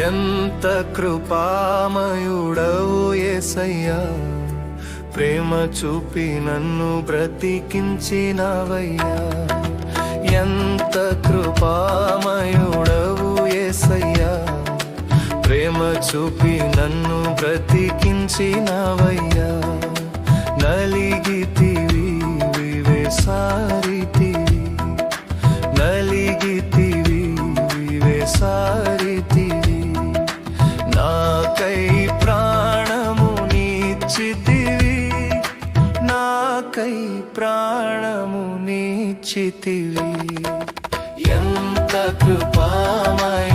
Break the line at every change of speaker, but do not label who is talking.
ఎంత కృపామయుడవు యేసయ్యా, ప్రేమ చూపి నన్ను బ్రతికించినవయ్యా. ఎంత కృపామయుడవు యేసయ్యా, ప్రేమ చూపి నన్ను బ్రతికించినవయ్యా. నలిగితివి వివేసారితివి, నలిగితివి వివేసారితివి, నాకై ప్రాణము నీచితివి, నాకై ప్రాణము నీచితివి. ఎంత కృపామయ